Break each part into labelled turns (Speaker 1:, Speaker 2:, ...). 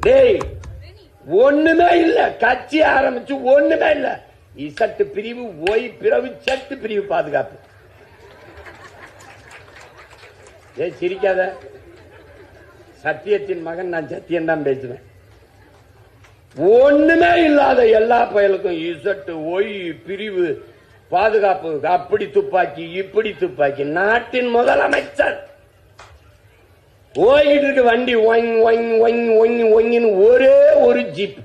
Speaker 1: டேய் ஒண்ணுமே இல்ல, கட்சி ஆரம்பிச்சு ஒண்ணுமே இல்ல. இசட்டு பிரிவு, ஒய் பிரிவு, சட்டு பிரிவு பாதுகாப்பு. சிரிக்காத, சத்தியத்தின் மகன் நான் சத்தியம் தான் பேசுவேன். ஒண்ணுமே இல்லாத எல்லா பயலுக்கும் இசட்டு, ஒய் பிரிவு பாதுகாப்பு, அப்படி துப்பாக்கி இப்படி துப்பாக்கி. நாட்டின் முதலமைச்சர் ஓய்கிட்டு இருக்கு வண்டி, ஒரே ஒரு ஜீப்,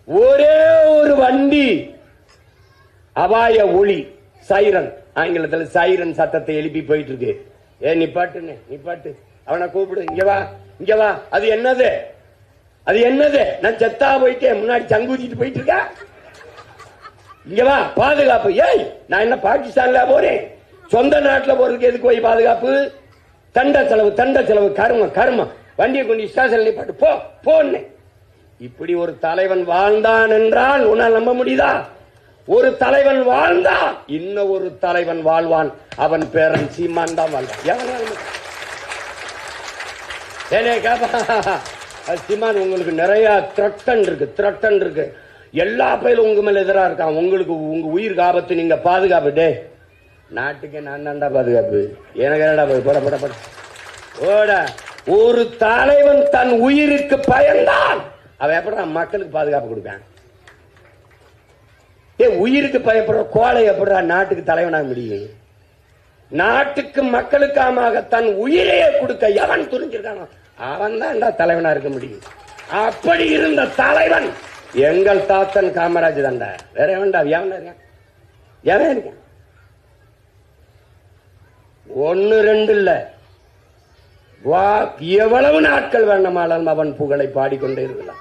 Speaker 1: ஒரே ஒரு வண்டி, அபாய ஒளி, சைரன், ஆங்கிலத்தில் சைரன் சத்தத்தை எழுப்பி போயிட்டு இருக்கு. நிப்பாட்டுன்னு நிப்பாட்டு, அவனை கூப்பிடு, இங்க வா இங்க வா. அது என்னது, அது என்னது? நான் செத்தா போயிட்டேன், முன்னாடி சங்கூத்திட்டு போயிட்டு இருக்கா. இங்க வா, பாதுகாப்பு. ஏய், நான் என்ன பாகிஸ்தான்ல போறேன்? சொந்த நாட்டில் போறதுக்கு எதுக்கு போய் பாதுகாப்பு? தண்ட செலவு, தண்ட செலவு, கர்மம் கர்மம். வண்டியை கொண்டு ஸ்டேஷன் நிப்பாட்டு, போ போன்னு. இப்படி ஒரு தலைவன் வாழ்ந்தான் என்றால் உன்னால் நம்ப முடியுதா? ஒரு தலைவன் வாழ்ந்தா இன்னும் ஒரு தலைவன் வாழ்வான். அவன் பேரன் சீமான் தான் வாழ்வான். சீமான், உங்களுக்கு நிறைய த்ரெட்டன் இருக்கு, த்ரெட்டன் இருக்கு. எல்லா பயிலும் உங்க மேல எதிராக இருக்கான். உங்களுக்கு உங்க உயிருக்கு ஆபத்து, நீங்க பாதுகாப்பு. டே, நாட்டுக்கு நான் தான்டா பாதுகாப்பு. எனக்கு என்னடா போட போட போட ஓட. ஒரு தலைவன் தன் உயிருக்கு பயந்தான், அவன் எப்படா மக்களுக்கு பாதுகாப்பு கொடுப்பான்? உயிருக்கு பயப்படுற கோலை எப்படா நாட்டுக்கு தலைவனாக முடியும்? நாட்டுக்கு மக்களுக்காக தன் உயிரையே கொடுக்க எவன் துணிஞ்சிருக்கானோ அவன் தான் தலைவனா இருக்க முடியும். அப்படி இருந்த தலைவன் எங்கள் தாத்தன் காமராஜ் தான்டா. வேற எவன்டா? எவன் இருக்கான்? ஒன்னு ரெண்டு இல்ல, எவ்வளவு நாட்கள் வேண்டுமானாலும் அவன் புகழை பாடிக்கொண்டே இருக்கலாம்.